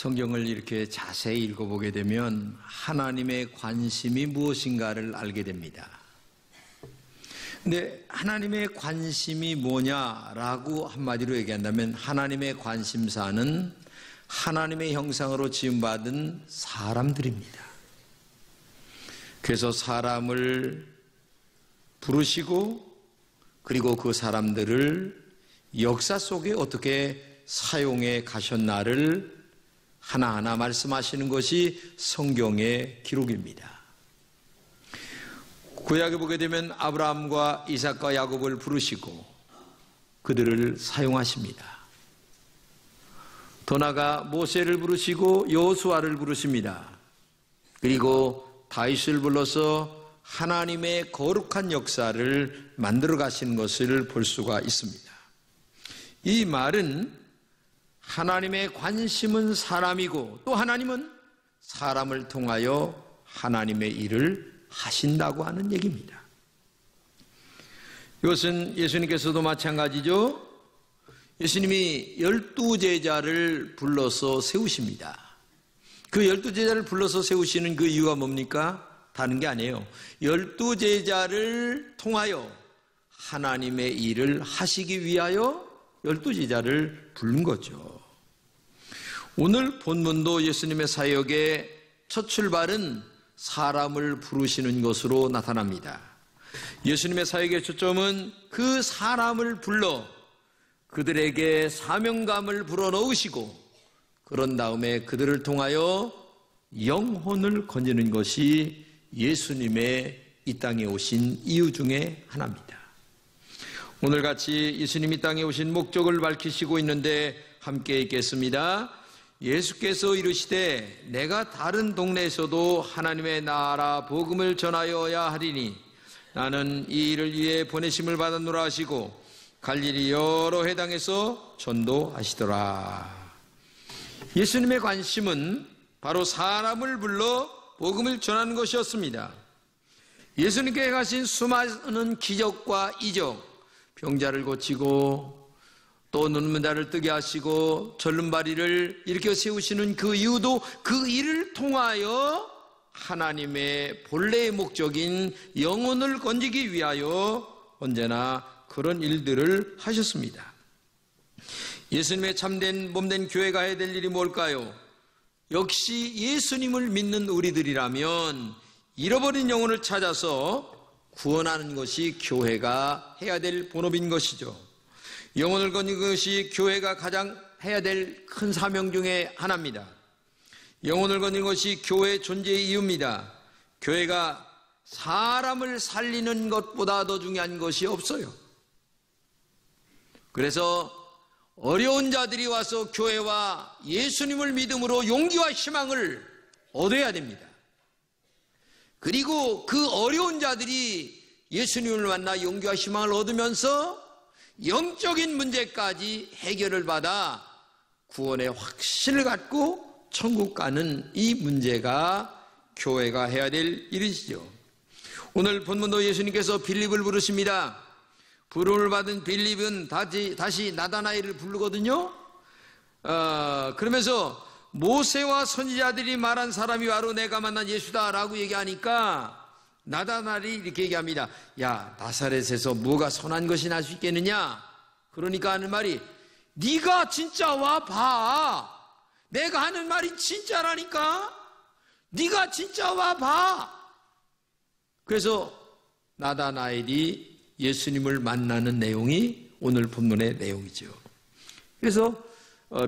성경을 이렇게 자세히 읽어보게 되면 하나님의 관심이 무엇인가를 알게 됩니다. 근데 하나님의 관심이 뭐냐라고 한마디로 얘기한다면 하나님의 관심사는 하나님의 형상으로 지음받은 사람들입니다. 그래서 사람을 부르시고 그리고 그 사람들을 역사 속에 어떻게 사용해 가셨나를 하나하나 말씀하시는 것이 성경의 기록입니다. 구약에 보게 되면 아브라함과 이삭과 야곱을 부르시고 그들을 사용하십니다. 더 나아가 모세를 부르시고 여호수아를 부르십니다. 그리고 다윗을 불러서 하나님의 거룩한 역사를 만들어 가시는 것을 볼 수가 있습니다. 이 말은 하나님의 관심은 사람이고 또 하나님은 사람을 통하여 하나님의 일을 하신다고 하는 얘기입니다. 이것은 예수님께서도 마찬가지죠. 예수님이 12제자를 불러서 세우십니다. 그 12제자를 불러서 세우시는 그 이유가 뭡니까? 다른 게 아니에요. 12제자를 통하여 하나님의 일을 하시기 위하여 12제자를 부른 거죠. 오늘 본문도 예수님의 사역의 첫 출발은 사람을 부르시는 것으로 나타납니다. 예수님의 사역의 초점은 그 사람을 불러 그들에게 사명감을 불어넣으시고 그런 다음에 그들을 통하여 영혼을 건지는 것이 예수님의 이 땅에 오신 이유 중에 하나입니다. 오늘 같이 예수님이 땅에 오신 목적을 밝히시고 있는데 함께 읽겠습니다. 예수께서 이르시되 내가 다른 동네에서도 하나님의 나라 복음을 전하여야 하리니 나는 이 일을 위해 보내심을 받았노라 하시고 갈릴리 여러 회당에서 전도하시더라. 예수님의 관심은 바로 사람을 불러 복음을 전하는 것이었습니다. 예수님께 가신 수많은 기적과 이적, 병자를 고치고 또 눈먼 자를 뜨게 하시고 절름발이를 일으켜 세우시는 그 이유도 그 일을 통하여 하나님의 본래의 목적인 영혼을 건지기 위하여 언제나 그런 일들을 하셨습니다. 예수님의 참된 몸된 교회가 해야 될 일이 뭘까요? 역시 예수님을 믿는 우리들이라면 잃어버린 영혼을 찾아서 구원하는 것이 교회가 해야 될 본업인 것이죠. 영혼을 건지는 것이 교회가 가장 해야 될 큰 사명 중에 하나입니다. 영혼을 건지는 것이 교회의 존재의 이유입니다. 교회가 사람을 살리는 것보다 더 중요한 것이 없어요. 그래서 어려운 자들이 와서 교회와 예수님을 믿음으로 용기와 희망을 얻어야 됩니다. 그리고 그 어려운 자들이 예수님을 만나 용기와 희망을 얻으면서 영적인 문제까지 해결을 받아 구원의 확신을 갖고 천국 가는 이 문제가 교회가 해야 될 일이시죠. 오늘 본문도 예수님께서 빌립을 부르십니다. 부름을 받은 빌립은 다시 나다나엘을 부르거든요. 그러면서 모세와 선지자들이 말한 사람이 바로 내가 만난 예수다라고 얘기하니까 나다나엘이 이렇게 얘기합니다. 야, 나사렛에서 뭐가 선한 것이 날 수 있겠느냐? 그러니까 하는 말이 네가 진짜 와봐. 내가 하는 말이 진짜라니까. 네가 진짜 와봐. 그래서 나다나엘이 예수님을 만나는 내용이 오늘 본문의 내용이죠. 그래서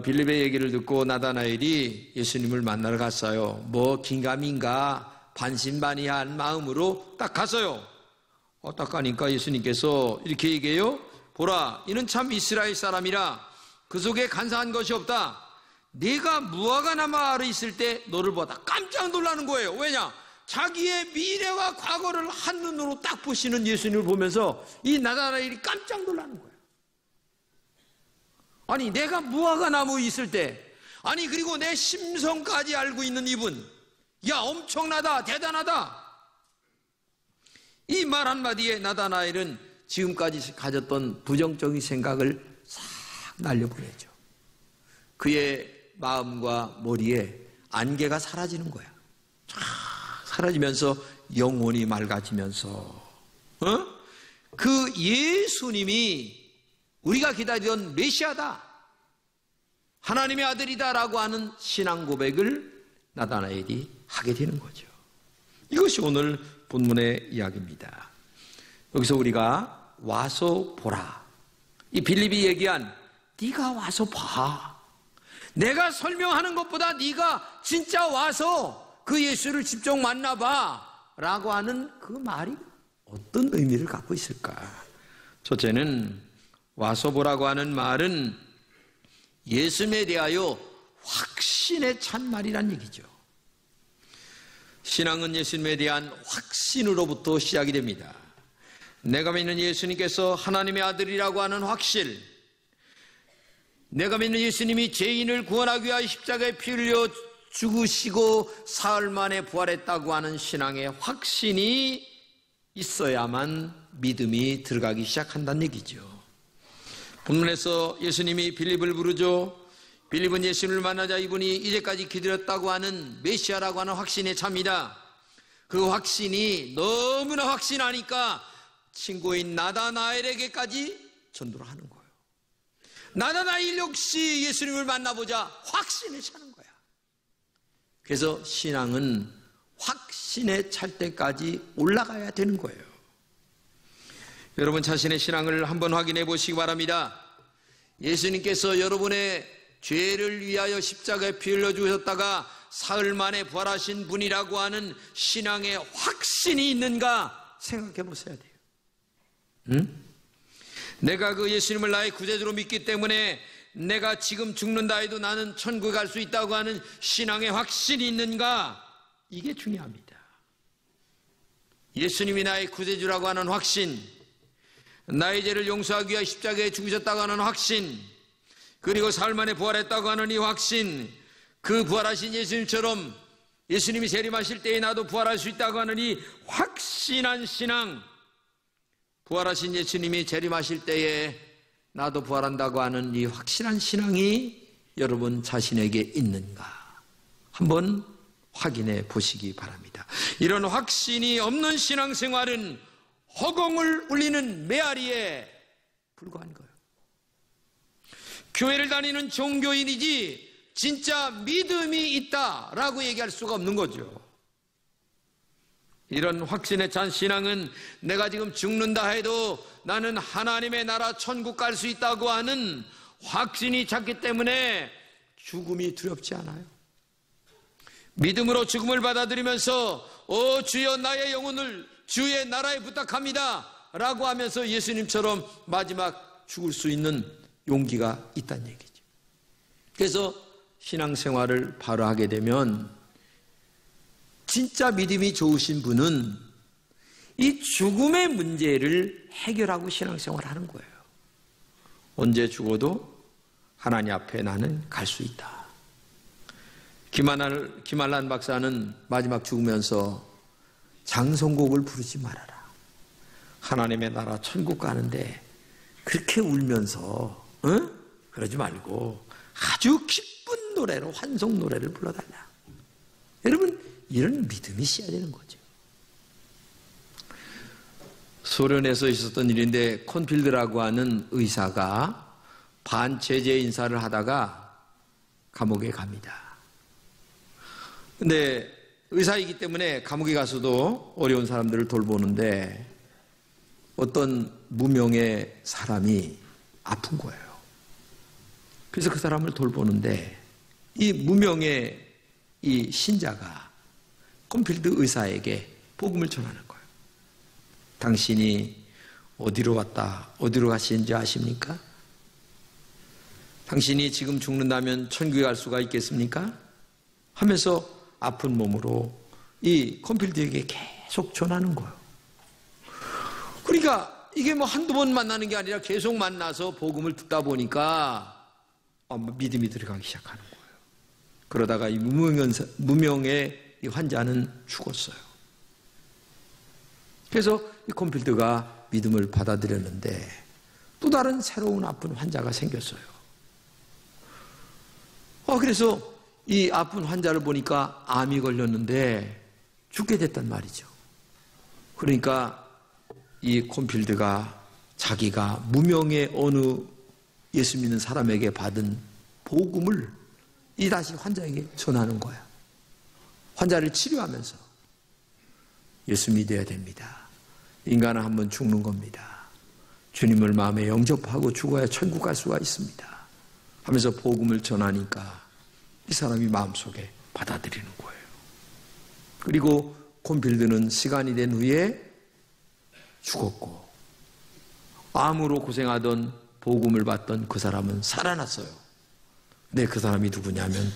빌립의 얘기를 듣고 나다나엘이 예수님을 만나러 갔어요. 뭐 긴가민가 반신반의한 마음으로 딱 갔어요. 딱 가니까 예수님께서 이렇게 얘기해요. 보라, 이는 참 이스라엘 사람이라 그 속에 간사한 것이 없다. 네가 무화과 나무 아래 있을 때 너를 보다 깜짝 놀라는 거예요. 왜냐? 자기의 미래와 과거를 한눈으로 딱 보시는 예수님을 보면서 이 나다나엘이 깜짝 놀라는 거예요. 아니, 내가 무화과 나무에 있을 때, 아니 그리고 내 심성까지 알고 있는 이분, 야, 엄청나다, 대단하다. 이 말 한마디에 나다나엘은 지금까지 가졌던 부정적인 생각을 싹 날려보내죠. 그의 마음과 머리에 안개가 사라지는 거야. 쫙 사라지면서 영혼이 맑아지면서 그 예수님이 우리가 기다리던 메시아다, 하나님의 아들이다라고 하는 신앙 고백을 나다나엘이 하게 되는 거죠. 이것이 오늘 본문의 이야기입니다. 여기서 우리가 와서 보라, 이 빌립이 얘기한 네가 와서 봐, 내가 설명하는 것보다 네가 진짜 와서 그 예수를 직접 만나봐 라고 하는 그 말이 어떤 의미를 갖고 있을까? 첫째는 와서 보라고 하는 말은 예수님에 대하여 확신에 찬 말이란 얘기죠. 신앙은 예수님에 대한 확신으로부터 시작이 됩니다. 내가 믿는 예수님께서 하나님의 아들이라고 하는 확신, 내가 믿는 예수님이 죄인을 구원하기 위하여 십자가에 피 흘려 죽으시고 사흘 만에 부활했다고 하는 신앙의 확신이 있어야만 믿음이 들어가기 시작한다는 얘기죠. 본문에서 예수님이 빌립을 부르죠. 빌립은 예수님을 만나자 이분이 이제까지 기다렸다고 하는 메시아라고 하는 확신에 찹니다. 그 확신이 너무나 확신하니까 친구인 나다나엘에게까지 전도를 하는 거예요. 나다나엘 역시 예수님을 만나보자 확신에 차는 거야. 그래서 신앙은 확신에 찰 때까지 올라가야 되는 거예요. 여러분 자신의 신앙을 한번 확인해 보시기 바랍니다. 예수님께서 여러분의 죄를 위하여 십자가에 피 흘려 주셨다가 사흘 만에 부활하신 분이라고 하는 신앙의 확신이 있는가 생각해 보셔야 돼요. 내가 그 예수님을 나의 구세주로 믿기 때문에 내가 지금 죽는다 해도 나는 천국에 갈 수 있다고 하는 신앙의 확신이 있는가, 이게 중요합니다. 예수님이 나의 구세주라고 하는 확신, 나의 죄를 용서하기 위해 십자가에 죽으셨다고 하는 확신, 그리고 사흘 만에 부활했다고 하는 이 확신, 그 부활하신 예수님처럼 예수님이 재림하실 때에 나도 부활할 수 있다고 하는 이 확신한 신앙, 부활하신 예수님이 재림하실 때에 나도 부활한다고 하는 이 확실한 신앙이 여러분 자신에게 있는가 한번 확인해 보시기 바랍니다. 이런 확신이 없는 신앙생활은 허공을 울리는 메아리에 불과한 거예요. 교회를 다니는 종교인이지 진짜 믿음이 있다라고 얘기할 수가 없는 거죠. 이런 확신에 찬 신앙은 내가 지금 죽는다 해도 나는 하나님의 나라 천국 갈 수 있다고 하는 확신이 찼기 때문에 죽음이 두렵지 않아요. 믿음으로 죽음을 받아들이면서 주여 나의 영혼을 주의 나라에 부탁합니다 라고 하면서 예수님처럼 마지막 죽을 수 있는 용기가 있다는 얘기죠. 그래서 신앙생활을 바로 하게 되면 진짜 믿음이 좋으신 분은 이 죽음의 문제를 해결하고 신앙생활을 하는 거예요. 언제 죽어도 하나님 앞에 나는 갈 수 있다. 김한란 박사는 마지막 죽으면서 장성곡을 부르지 말아라. 하나님의 나라 천국 가는데 그렇게 울면서 그러지 말고 아주 기쁜 노래로 환송 노래를 불러달라. 여러분 이런 믿음이 있어야 되는 거죠. 소련에서 있었던 일인데 콘필드라고 하는 의사가 반체제 인사를 하다가 감옥에 갑니다. 근데 의사이기 때문에 감옥에 가서도 어려운 사람들을 돌보는데 어떤 무명의 사람이 아픈 거예요. 그래서 그 사람을 돌보는데 이 무명의 이 신자가 콘필드 의사에게 복음을 전하는 거예요. 당신이 어디로 왔다 어디로 가시는지 아십니까? 당신이 지금 죽는다면 천국에 갈 수가 있겠습니까? 하면서 아픈 몸으로 이 콘필드에게 계속 전하는 거예요. 그러니까 이게 뭐 한두 번 만나는 게 아니라 계속 만나서 복음을 듣다 보니까 믿음이 들어가기 시작하는 거예요. 그러다가 이 무명의 이 환자는 죽었어요. 그래서 이 콘필드가 믿음을 받아들였는데 또 다른 새로운 아픈 환자가 생겼어요. 그래서 이 아픈 환자를 보니까 암이 걸렸는데 죽게 됐단 말이죠. 그러니까 이 콘필드가 자기가 무명의 어느 예수 믿는 사람에게 받은 복음을 이 다시 환자에게 전하는 거야. 환자를 치료하면서 예수 믿어야 됩니다. 인간은 한번 죽는 겁니다. 주님을 마음에 영접하고 죽어야 천국 갈 수가 있습니다. 하면서 복음을 전하니까 이 사람이 마음속에 받아들이는 거예요. 그리고 콘필드는 시간이 된 후에 죽었고, 암으로 고생하던 복음을 받던 그 사람은 살아났어요. 근데 그 사람이 누구냐면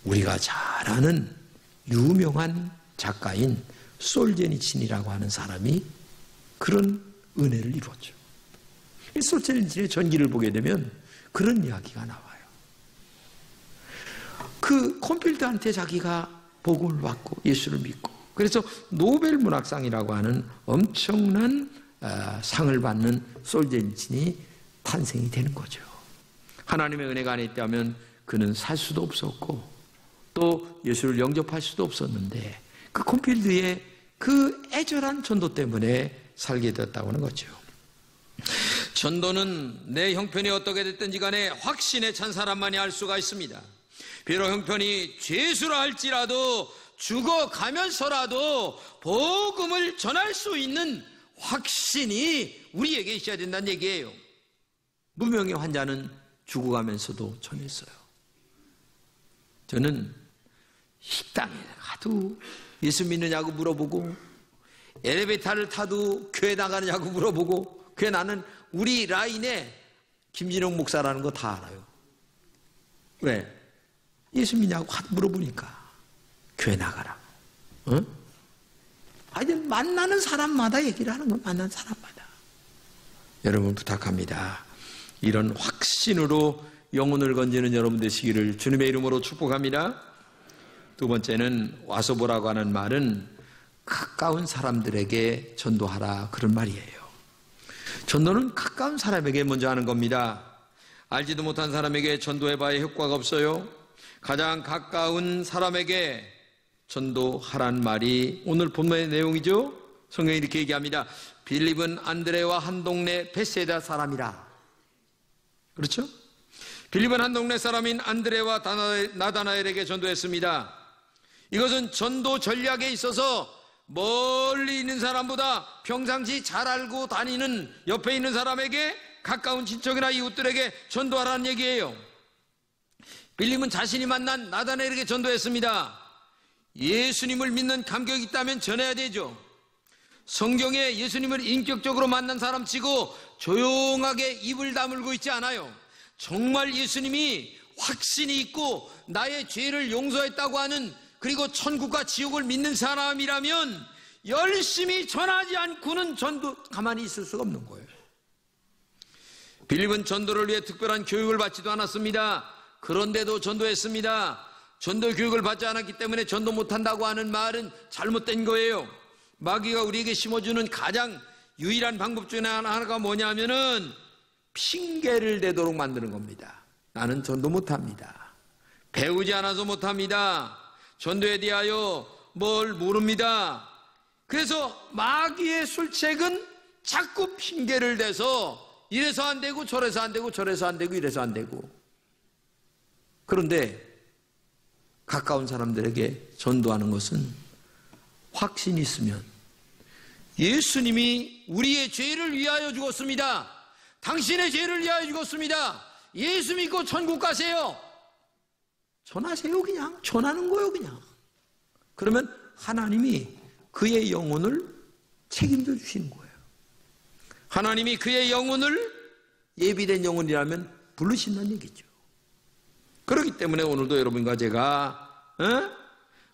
우리가 잘 아는 유명한 작가인 솔제니친이라고 하는 사람이 그런 은혜를 이루었죠. 이 솔제니친의 전기를 보게 되면 그런 이야기가 나와요. 그 콘필드한테 자기가 복음을 받고 예수를 믿고, 그래서 노벨 문학상이라고 하는 엄청난 상을 받는 솔제니친이 탄생이 되는 거죠. 하나님의 은혜가 안 있다면 그는 살 수도 없었고 또 예수를 영접할 수도 없었는데 그 콘필드의 그 애절한 전도 때문에 살게 되었다고 하는 거죠. 전도는 내 형편이 어떻게 됐든지 간에 확신에 찬 사람만이 할 수가 있습니다. 비록 형편이 죄수라 할지라도 죽어가면서라도 복음을 전할 수 있는 확신이 우리에게 있어야 된다는 얘기예요. 무명의 환자는 죽어가면서도 전했어요. 저는 식당에 가도 예수 믿느냐고 물어보고, 엘리베이터를 타도 교회 나가느냐고 물어보고, 그게 나는 우리 라인에 김진영 목사라는 거 다 알아요. 왜? 예수 믿냐고 하도 물어보니까 교회 나가라고. 아니, 만나는 사람마다 얘기를 하는 건 만나는 사람마다. 여러분 부탁합니다. 이런 확신으로 영혼을 건지는 여러분 되시기를 주님의 이름으로 축복합니다. 두 번째는 와서 보라고 하는 말은 가까운 사람들에게 전도하라, 그런 말이에요. 전도는 가까운 사람에게 먼저 하는 겁니다. 알지도 못한 사람에게 전도해봐야 효과가 없어요. 가장 가까운 사람에게 전도하란 말이 오늘 본문의 내용이죠. 성경이 이렇게 얘기합니다. 빌립은 안드레와 한 동네 베세다 사람이라. 그렇죠? 빌립은 한 동네 사람인 안드레와 나다나엘에게 전도했습니다. 이것은 전도 전략에 있어서 멀리 있는 사람보다 평상시 잘 알고 다니는 옆에 있는 사람에게, 가까운 친척이나 이웃들에게 전도하라는 얘기예요. 빌립은 자신이 만난 나다나엘에게 전도했습니다. 예수님을 믿는 감격이 있다면 전해야 되죠. 성경에 예수님을 인격적으로 만난 사람치고 조용하게 입을 다물고 있지 않아요. 정말 예수님이 확신이 있고 나의 죄를 용서했다고 하는, 그리고 천국과 지옥을 믿는 사람이라면 열심히 전하지 않고는 전도 가만히 있을 수가 없는 거예요. 빌립은 전도를 위해 특별한 교육을 받지도 않았습니다. 그런데도 전도했습니다. 전도 교육을 받지 않았기 때문에 전도 못한다고 하는 말은 잘못된 거예요. 마귀가 우리에게 심어주는 가장 유일한 방법 중에 하나가 뭐냐면은 핑계를 대도록 만드는 겁니다. 나는 전도 못합니다. 배우지 않아서 못합니다. 전도에 대하여 뭘 모릅니다. 그래서 마귀의 술책은 자꾸 핑계를 대서 이래서 안 되고 저래서 안 되고 저래서 안 되고 이래서 안 되고. 그런데 가까운 사람들에게 전도하는 것은 확신이 있으면, 예수님이 우리의 죄를 위하여 죽었습니다. 당신의 죄를 위하여 죽었습니다. 예수 믿고 천국 가세요. 전하세요. 그냥 전하는 거예요. 그냥. 그러면 하나님이 그의 영혼을 책임져 주시는 거예요. 하나님이 그의 영혼을, 예비된 영혼이라면 부르신다는 얘기죠. 그렇기 때문에 오늘도 여러분과 제가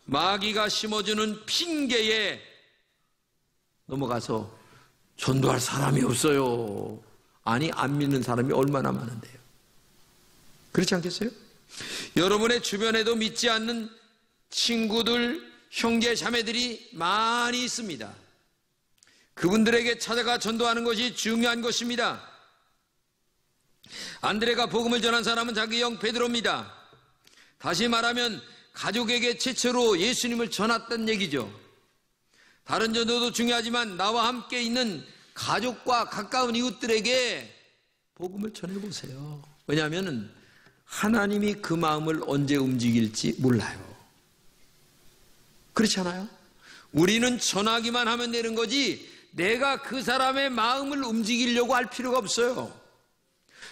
마귀가 심어주는 핑계에 넘어가서 전도할 사람이 없어요. 아니, 안 믿는 사람이 얼마나 많은데요. 그렇지 않겠어요? 여러분의 주변에도 믿지 않는 친구들, 형제, 자매들이 많이 있습니다. 그분들에게 찾아가 전도하는 것이 중요한 것입니다. 안드레가 복음을 전한 사람은 자기 형 베드로입니다. 다시 말하면 가족에게 최초로 예수님을 전했던 얘기죠. 다른 전도도 중요하지만 나와 함께 있는 가족과 가까운 이웃들에게 복음을 전해보세요. 왜냐하면 하나님이 그 마음을 언제 움직일지 몰라요. 그렇지 않아요? 우리는 전하기만 하면 되는 거지 내가 그 사람의 마음을 움직이려고 할 필요가 없어요.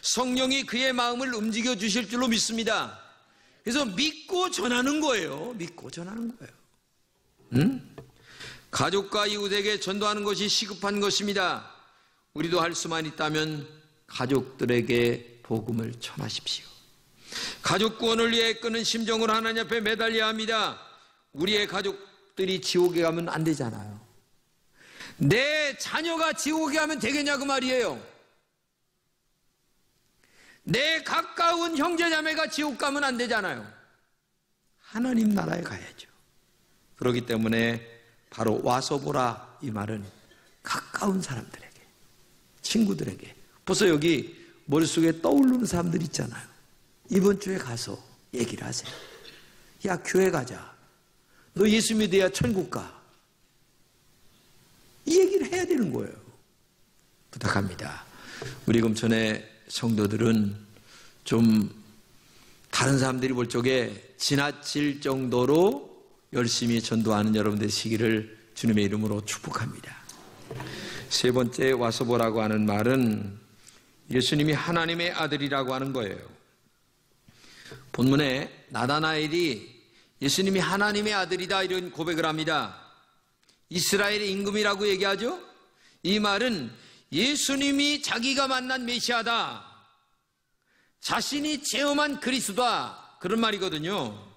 성령이 그의 마음을 움직여 주실 줄로 믿습니다. 그래서 믿고 전하는 거예요. 믿고 전하는 거예요. 응? 가족과 이웃에게 전도하는 것이 시급한 것입니다. 우리도 할 수만 있다면 가족들에게 복음을 전하십시오. 가족 구원을 위해 끄는 심정으로 하나님 앞에 매달려야 합니다. 우리의 가족들이 지옥에 가면 안 되잖아요. 내 자녀가 지옥에 가면 되겠냐 그 말이에요. 내 가까운 형제자매가 지옥 가면 안 되잖아요. 하나님 나라에 가야죠. 그렇기 때문에 바로 와서 보라 이 말은 가까운 사람들에게, 친구들에게, 벌써 여기 머릿속에 떠오르는 사람들 있잖아요. 이번 주에 가서 얘기를 하세요. 야, 교회 가자. 너 예수 믿어야 천국 가. 이 얘기를 해야 되는 거예요. 부탁합니다. 우리 금천의 성도들은 좀 다른 사람들이 볼 적에 지나칠 정도로 열심히 전도하는 여러분 되시기를 주님의 이름으로 축복합니다. 세 번째 와서 보라고 하는 말은 예수님이 하나님의 아들이라고 하는 거예요. 본문에 나다나엘이 예수님이 하나님의 아들이다 이런 고백을 합니다. 이스라엘의 임금이라고 얘기하죠. 이 말은 예수님이 자기가 만난 메시아다, 자신이 체험한 그리스도다 그런 말이거든요.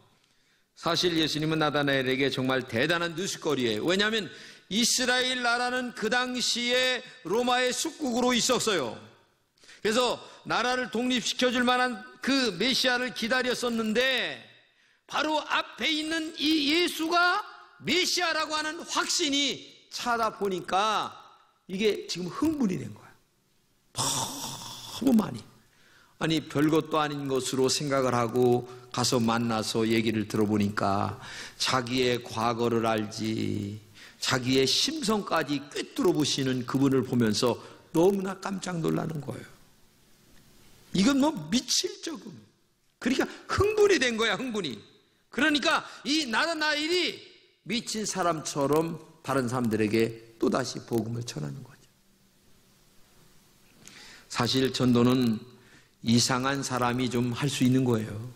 사실 예수님은 나다나엘에게 정말 대단한 뉴스거리예요. 왜냐하면 이스라엘 나라는 그 당시에 로마의属국으로 있었어요. 그래서 나라를 독립시켜줄 만한 그 메시아를 기다렸었는데 바로 앞에 있는 이 예수가 메시아라고 하는 확신이 차다 보니까 이게 지금 흥분이 된 거야. 너무 많이. 아니 별것도 아닌 것으로 생각을 하고 가서 만나서 얘기를 들어보니까 자기의 과거를 알지 자기의 심성까지 꿰뚫어 보시는 그분을 보면서 너무나 깜짝 놀라는 거예요. 이건 뭐 미칠 적음. 그러니까 흥분이 된 거야, 흥분이. 그러니까 이 나다나엘이 미친 사람처럼 다른 사람들에게 또다시 복음을 전하는 거죠. 사실 전도는 이상한 사람이 좀 할 수 있는 거예요.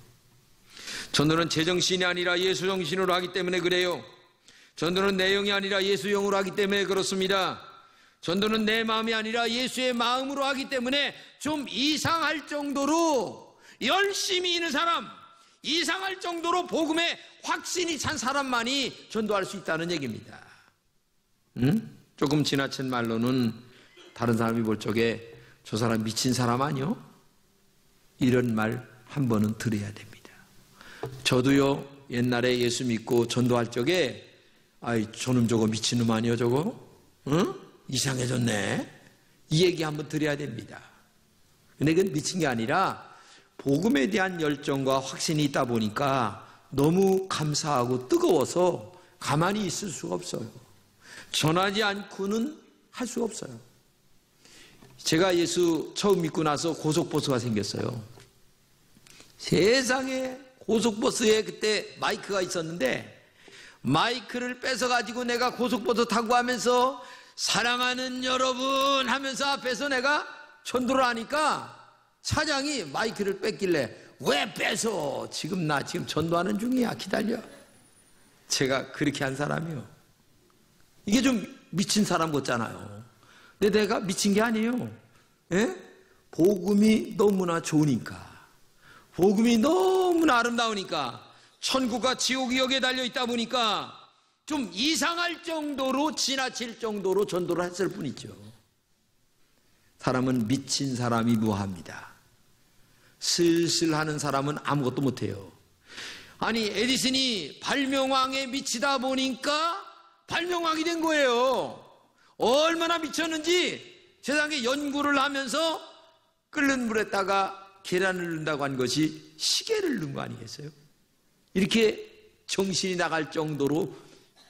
전도는 제정신이 아니라 예수 정신으로 하기 때문에 그래요. 전도는 내 영이 아니라 예수 영으로 하기 때문에 그렇습니다. 전도는 내 마음이 아니라 예수의 마음으로 하기 때문에 좀 이상할 정도로 열심히 있는 사람, 이상할 정도로 복음에 확신이 찬 사람만이 전도할 수 있다는 얘기입니다. 조금 지나친 말로는 다른 사람이 볼 적에 저 사람 미친 사람 아니요? 이런 말 한 번은 들어야 됩니다. 저도요 옛날에 예수 믿고 전도할 적에 아이 저놈 저거 미친놈 아니요 저거? 응? 이상해졌네. 이 얘기 한번 드려야 됩니다. 근데 그건 미친 게 아니라 복음에 대한 열정과 확신이 있다 보니까 너무 감사하고 뜨거워서 가만히 있을 수가 없어요. 전하지 않고는 할 수가 없어요. 제가 예수 처음 믿고 나서 고속버스가 생겼어요. 세상에 고속버스에 그때 마이크가 있었는데 마이크를 뺏어가지고 내가 고속버스 타고 하면서 사랑하는 여러분 하면서 앞에서 내가 전도를 하니까 차장이 마이크를 뺏길래 왜 뺏어? 나 지금 전도하는 중이야. 기다려. 제가 그렇게 한 사람이요. 이게 좀 미친 사람 같잖아요. 근데 내가 미친 게 아니에요. 예? 복음이 너무나 좋으니까. 복음이 너무나 아름다우니까. 천국과 지옥이 여기에 달려있다 보니까 좀 이상할 정도로 지나칠 정도로 전도를 했을 뿐이죠. 사람은 미친 사람이 무합니다. 슬슬 하는 사람은 아무것도 못해요. 아니 에디슨이 발명왕에 미치다 보니까 발명왕이 된 거예요. 얼마나 미쳤는지 세상에 연구를 하면서 끓는 물에다가 계란을 넣는다고 한 것이 시계를 넣은 거 아니겠어요? 이렇게 정신이 나갈 정도로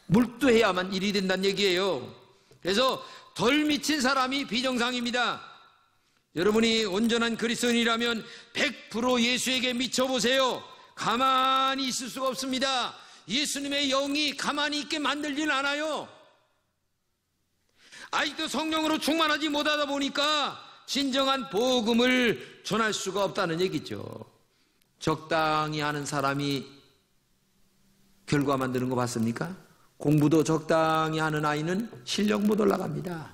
몰두해야만 일이 된다는 얘기예요. 그래서 덜 미친 사람이 비정상입니다. 여러분이 온전한 그리스도인이라면 100% 예수에게 미쳐보세요. 가만히 있을 수가 없습니다. 예수님의 영이 가만히 있게 만들지는 않아요. 아직도 성령으로 충만하지 못하다 보니까 진정한 복음을 전할 수가 없다는 얘기죠. 적당히 하는 사람이 결과 만드는 거 봤습니까? 공부도 적당히 하는 아이는 실력 못 올라갑니다.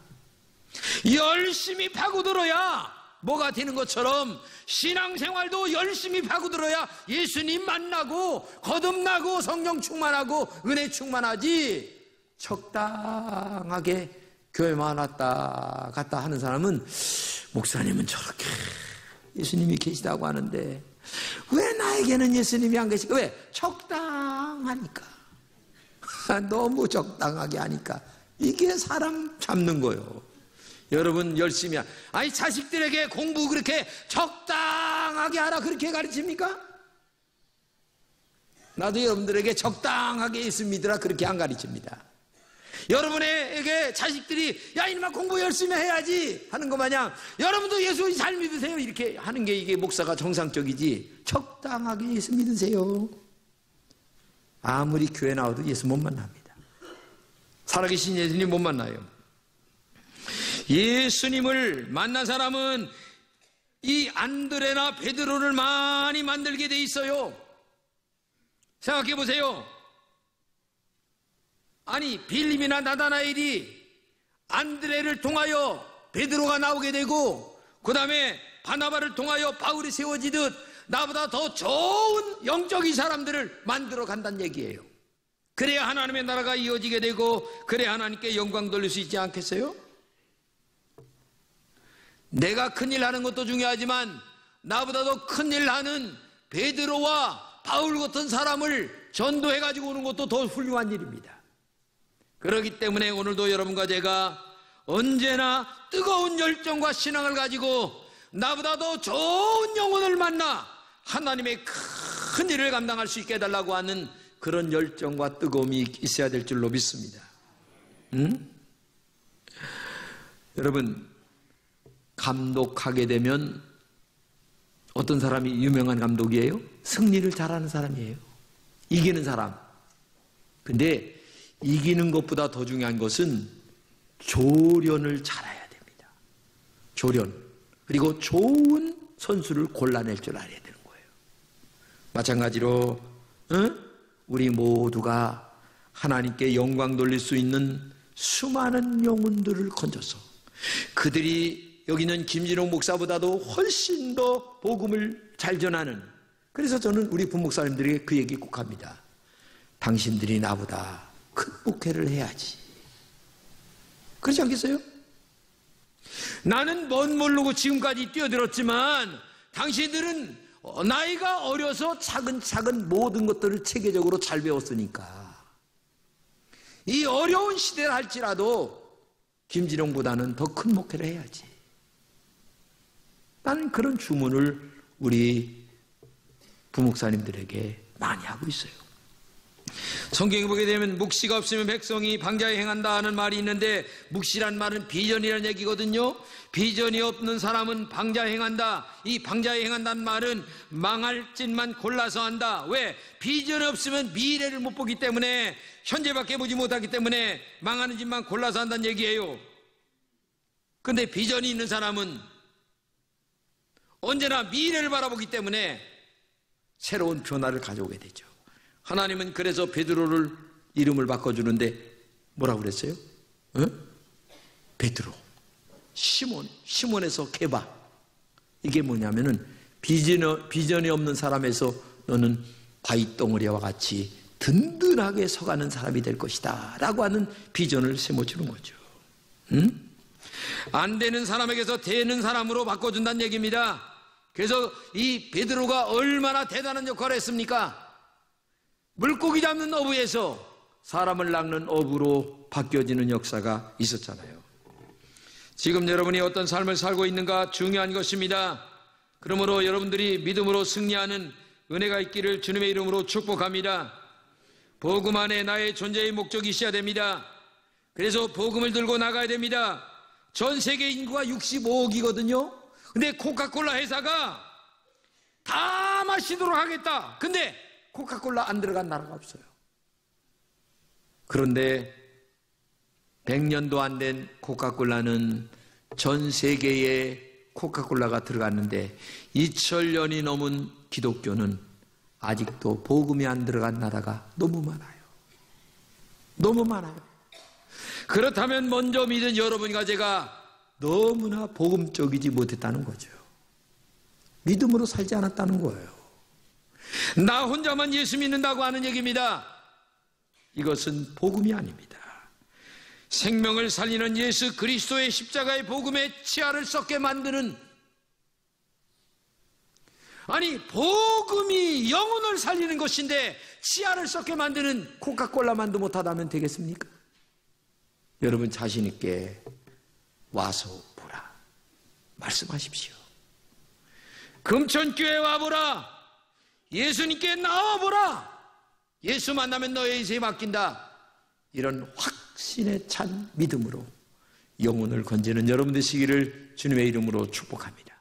열심히 파고들어야 뭐가 되는 것처럼 신앙생활도 열심히 파고들어야 예수님 만나고 거듭나고 성령 충만하고 은혜 충만하지, 적당하게 교회만 왔다 갔다 하는 사람은 목사님은 저렇게 예수님이 계시다고 하는데 왜 나에게는 예수님이 안 계실까? 왜? 적당하니까. 너무 적당하게 하니까. 이게 사람 잡는 거예요. 여러분 열심히 아니 자식들에게 공부 그렇게 적당하게 하라 그렇게 가르칩니까? 나도 여러분들에게 적당하게 예수 믿으라 그렇게 안 가르칩니다. 여러분에게 자식들이 야 이놈아 공부 열심히 해야지 하는 것 마냥 여러분도 예수 잘 믿으세요 이렇게 하는 게 이게 목사가 정상적이지, 적당하게 예수 믿으세요. 아무리 교회 나와도 예수 못 만납니다. 살아계신 예수님 못 만나요. 예수님을 만난 사람은 이 안드레나 베드로를 많이 만들게 돼 있어요. 생각해 보세요. 아니 빌립이나 나다나엘이 안드레를 통하여 베드로가 나오게 되고 그 다음에 바나바를 통하여 바울이 세워지듯 나보다 더 좋은 영적인 사람들을 만들어 간다는 얘기예요. 그래야 하나님의 나라가 이어지게 되고 그래야 하나님께 영광 돌릴 수 있지 않겠어요? 내가 큰일 하는 것도 중요하지만 나보다 더 큰일 하는 베드로와 바울 같은 사람을 전도해가지고 오는 것도 더 훌륭한 일입니다. 그렇기 때문에 오늘도 여러분과 제가 언제나 뜨거운 열정과 신앙을 가지고 나보다 더 좋은 영혼을 만나 하나님의 큰 일을 감당할 수 있게 해달라고 하는 그런 열정과 뜨거움이 있어야 될 줄로 믿습니다. 여러분, 감독하게 되면 어떤 사람이 유명한 감독이에요? 승리를 잘하는 사람이에요. 이기는 사람. 근데 이기는 것보다 더 중요한 것은 조련을 잘해야 됩니다. 조련. 그리고 좋은 선수를 골라낼 줄 알아야 되는 거예요. 마찬가지로 우리 모두가 하나님께 영광 돌릴 수 있는 수많은 영혼들을 건져서 그들이 여기는 김진홍 목사보다도 훨씬 더 복음을 잘 전하는, 그래서 저는 우리 부목사님들에게 그 얘기 꼭 합니다. 당신들이 나보다 큰 목회를 해야지. 그렇지 않겠어요? 나는 뭔 모르고 지금까지 뛰어들었지만 당신들은 나이가 어려서 차근차근 모든 것들을 체계적으로 잘 배웠으니까 이 어려운 시대를 할지라도 김진홍보다는 더 큰 목회를 해야지. 나는 그런 주문을 우리 부목사님들에게 많이 하고 있어요. 성경에 보게 되면 묵시가 없으면 백성이 방자에 행한다 하는 말이 있는데, 묵시란 말은 비전이라는 얘기거든요. 비전이 없는 사람은 방자에 행한다. 이 방자에 행한다는 말은 망할 짓만 골라서 한다. 왜? 비전이 없으면 미래를 못 보기 때문에, 현재밖에 보지 못하기 때문에 망하는 짓만 골라서 한다는 얘기예요. 근데 비전이 있는 사람은 언제나 미래를 바라보기 때문에 새로운 변화를 가져오게 되죠. 하나님은 그래서 베드로를 이름을 바꿔주는데 뭐라고 그랬어요? 베드로, 시몬에서 게바. 이게 뭐냐면은 비전이 없는 사람에서 너는 바위덩어리와 같이 든든하게 서가는 사람이 될 것이다 라고 하는 비전을 세워주는 거죠. 안 되는 사람에게서 되는 사람으로 바꿔준다는 얘기입니다. 그래서 이 베드로가 얼마나 대단한 역할을 했습니까? 물고기 잡는 어부에서 사람을 낚는 어부로 바뀌어지는 역사가 있었잖아요. 지금 여러분이 어떤 삶을 살고 있는가 중요한 것입니다. 그러므로 여러분들이 믿음으로 승리하는 은혜가 있기를 주님의 이름으로 축복합니다. 복음 안에 나의 존재의 목적이 있어야 됩니다. 그래서 복음을 들고 나가야 됩니다. 전 세계 인구가 65억이거든요. 근데 코카콜라 회사가 다 마시도록 하겠다. 근데 코카콜라 안 들어간 나라가 없어요. 그런데 100년도 안 된 코카콜라는 전 세계에 코카콜라가 들어갔는데 2000년이 넘은 기독교는 아직도 복음이 안 들어간 나라가 너무 많아요. 너무 많아요. 그렇다면 먼저 믿은 여러분과 제가 너무나 복음적이지 못했다는 거죠. 믿음으로 살지 않았다는 거예요. 나 혼자만 예수 믿는다고 하는 얘기입니다. 이것은 복음이 아닙니다. 생명을 살리는 예수 그리스도의 십자가의 복음에 치아를 썩게 만드는, 아니 복음이 영혼을 살리는 것인데 치아를 썩게 만드는 코카콜라만도 못하다면 되겠습니까? 여러분 자신 있게 와서 보라 말씀하십시오. 금천교회 와보라. 예수님께 나와보라. 예수 만나면 너의 인생이 바뀐다. 이런 확신에 찬 믿음으로 영혼을 건지는 여러분 되시기를 주님의 이름으로 축복합니다.